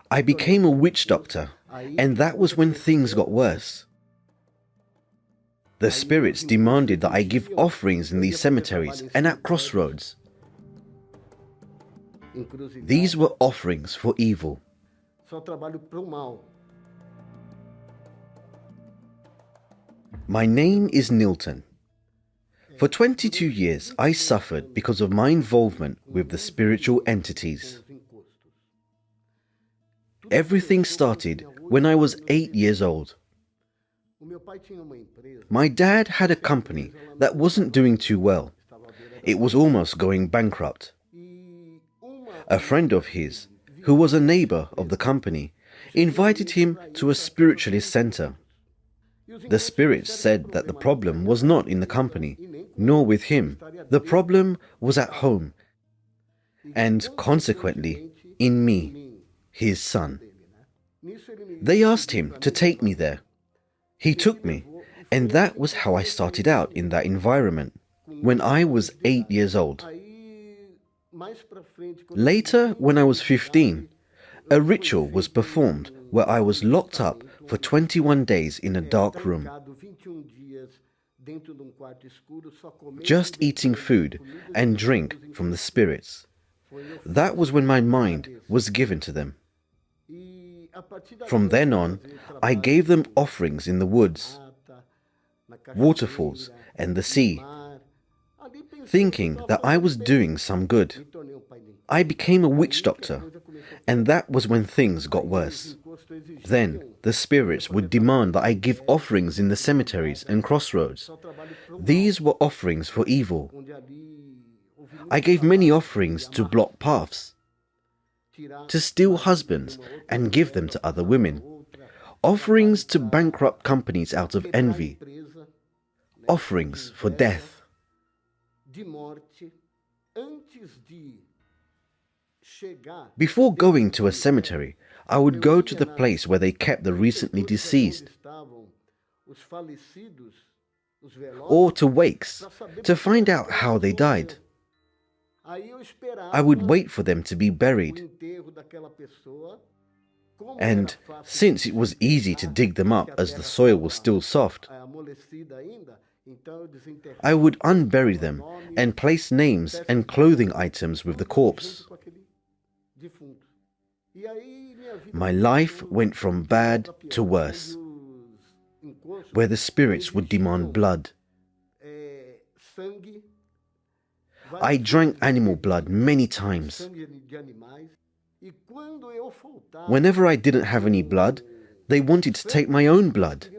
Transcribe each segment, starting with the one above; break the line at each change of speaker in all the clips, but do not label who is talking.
I became a witch doctor, and that was when things got worse. The spirits demanded that I give offerings in these cemeteries and at crossroads. These were offerings for evil. My name is Nilton. For 22 years, I suffered because of my involvement with the spiritual entities. Everything started when I was 8 years old. My dad had a company that wasn't doing too well. It was almost going bankrupt. A friend of his, who was a neighbor of the company, invited him to a spiritualist center. The spirits said that the problem was not in the company, nor with him. The problem was at home, and consequently, in me, his son. They asked him to take me there. He took me, and that was how I started out in that environment, when I was 8 years old. Later, when I was 15, a ritual was performed where I was locked up for 21 days in a dark room, just eating food and drink from the spirits. That was when my mind was given to them. From then on, I gave them offerings in the woods, waterfalls, and the sea, thinking that I was doing some good. I became a witch doctor, and that was when things got worse. Then the spirits would demand that I give offerings in the cemeteries and crossroads. These were offerings for evil. I gave many offerings to block paths, to steal husbands and give them to other women, offerings to bankrupt companies out of envy, offerings for death. Before going to a cemetery, I would go to the place where they kept the recently deceased, or to wakes, to find out how they died. I would wait for them to be buried, and since it was easy to dig them up as the soil was still soft, I would unbury them and place names and clothing items with the corpse. My life went from bad to worse, where the spirits would demand blood. I drank animal blood many times. Whenever I didn't have any blood, they wanted to take my own blood.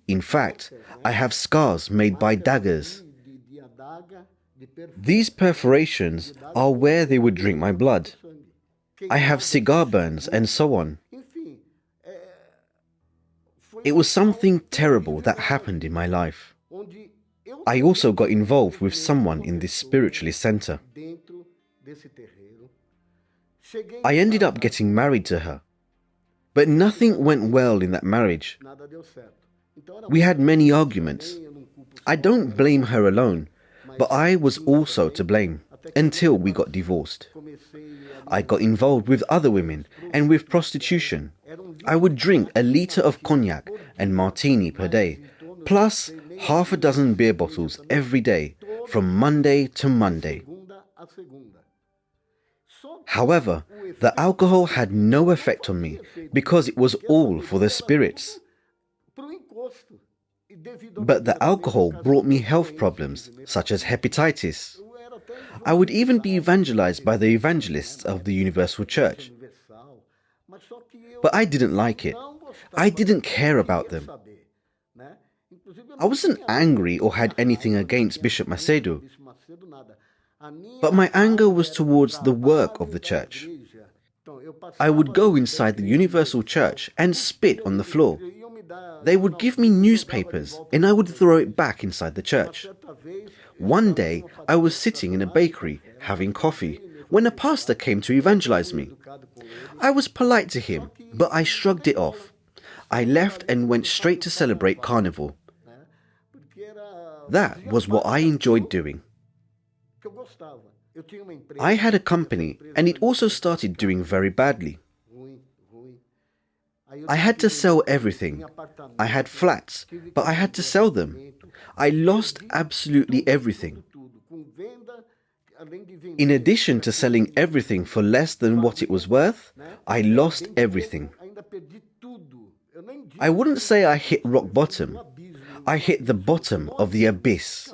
In fact, I have scars made by daggers. These perforations are where they would drink my blood. I have cigar burns and so on. It was something terrible that happened in my life. I also got involved with someone in this spiritualist center. I ended up getting married to her, but nothing went well in that marriage. We had many arguments. I don't blame her alone, but I was also to blame until we got divorced. I got involved with other women and with prostitution. I would drink a liter of cognac and martini per day, plus half a dozen beer bottles every day, from Monday to Monday. However, the alcohol had no effect on me because it was all for the spirits. But the alcohol brought me health problems, such as hepatitis. I would even be evangelized by the evangelists of the Universal Church. But I didn't like it. I didn't care about them. I wasn't angry or had anything against Bishop Macedo, but my anger was towards the work of the church. I would go inside the Universal Church and spit on the floor. They would give me newspapers and I would throw it back inside the church. One day, I was sitting in a bakery having coffee when a pastor came to evangelize me. I was polite to him, but I shrugged it off. I left and went straight to celebrate Carnival. That was what I enjoyed doing. I had a company and it also started doing very badly. I had to sell everything. I had flats, but I had to sell them. I lost absolutely everything. In addition to selling everything for less than what it was worth, I lost everything. I wouldn't say I hit rock bottom. I hit the bottom of the abyss.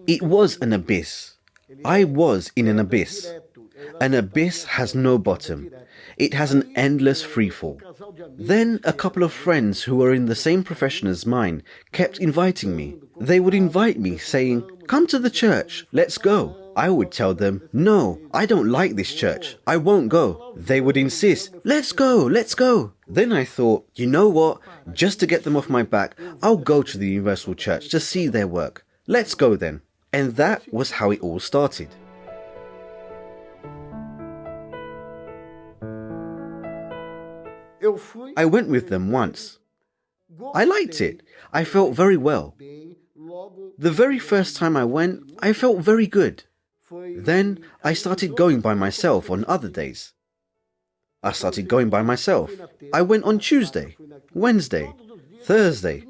It was an abyss. I was in an abyss. An abyss has no bottom. It has an endless freefall. Then a couple of friends who were in the same profession as mine kept inviting me. They would invite me saying, "Come to the church, let's go." I would tell them, "No, I don't like this church. I won't go." They would insist, "Let's go, let's go." Then I thought, you know what? Just to get them off my back, I'll go to the Universal Church to see their work. Let's go then. And that was how it all started. I went with them once. I liked it. I felt very well. The very first time I went, I felt very good. Then I started going by myself on other days. I started going by myself. I went on Tuesday, Wednesday, Thursday.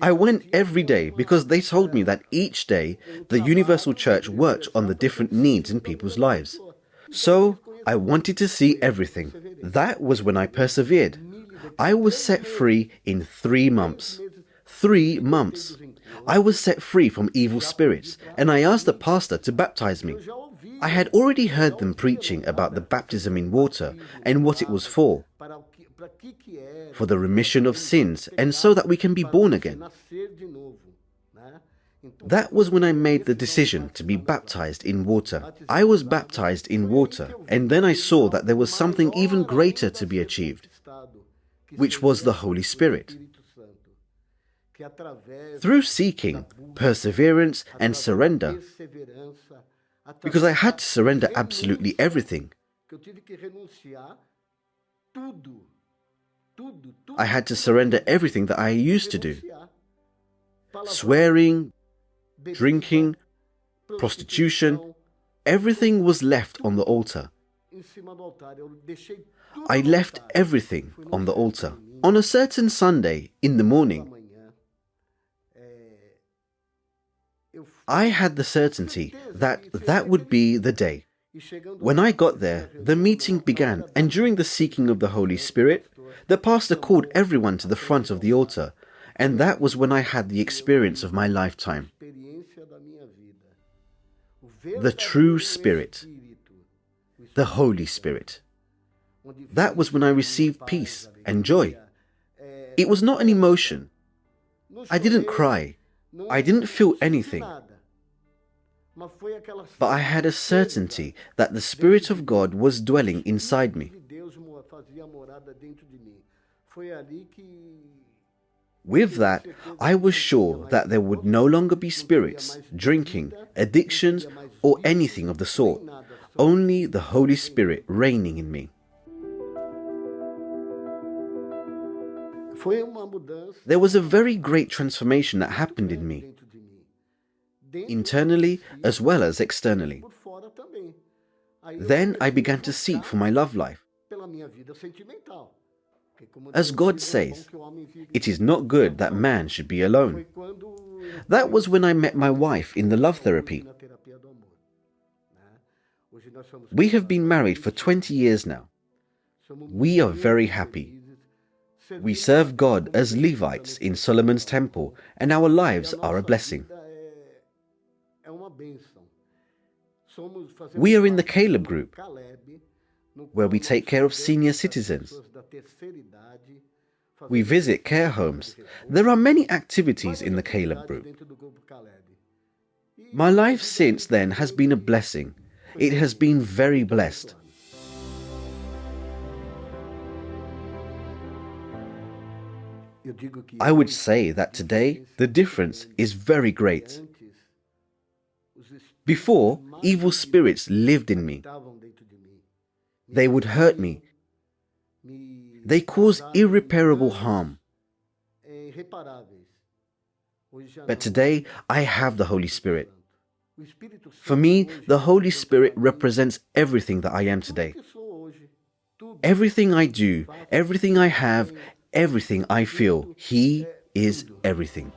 I went every day because they told me that each day the Universal Church worked on the different needs in people's lives. So I wanted to see everything. That was when I persevered. I was set free in 3 months. 3 months. I was set free from evil spirits, and I asked the pastor to baptize me. I had already heard them preaching about the baptism in water and what it was for the remission of sins, and so that we can be born again. That was when I made the decision to be baptized in water. I was baptized in water, and then I saw that there was something even greater to be achieved, which was the Holy Spirit. Through seeking, perseverance, and surrender, because I had to surrender absolutely everything. I had to surrender everything that I used to do. Swearing, drinking, prostitution, everything was left on the altar. I left everything on the altar. On a certain Sunday in the morning, I had the certainty that that would be the day. When I got there, the meeting began, and during the seeking of the Holy Spirit, the pastor called everyone to the front of the altar, and that was when I had the experience of my lifetime. The true Spirit, the Holy Spirit. That was when I received peace and joy. It was not an emotion. I didn't cry. I didn't feel anything. But I had a certainty that the Spirit of God was dwelling inside me. With that, I was sure that there would no longer be spirits, drinking, addictions, or anything of the sort. Only the Holy Spirit reigning in me. There was a very great transformation that happened in me, internally as well as externally. Then I began to seek for my love life. As God says, it is not good that man should be alone. That was when I met my wife in the love therapy. We have been married for 20 years now. We are very happy. We serve God as Levites in Solomon's temple, and our lives are a blessing. We are in the Caleb group, where we take care of senior citizens. We visit care homes. There are many activities in the Caleb group. My life since then has been a blessing. It has been very blessed. I would say that today the difference is very great. Before, evil spirits lived in me. They would hurt me. They cause irreparable harm. But today, I have the Holy Spirit. For me, the Holy Spirit represents everything that I am today. Everything I do, everything I have, everything I feel, He is everything.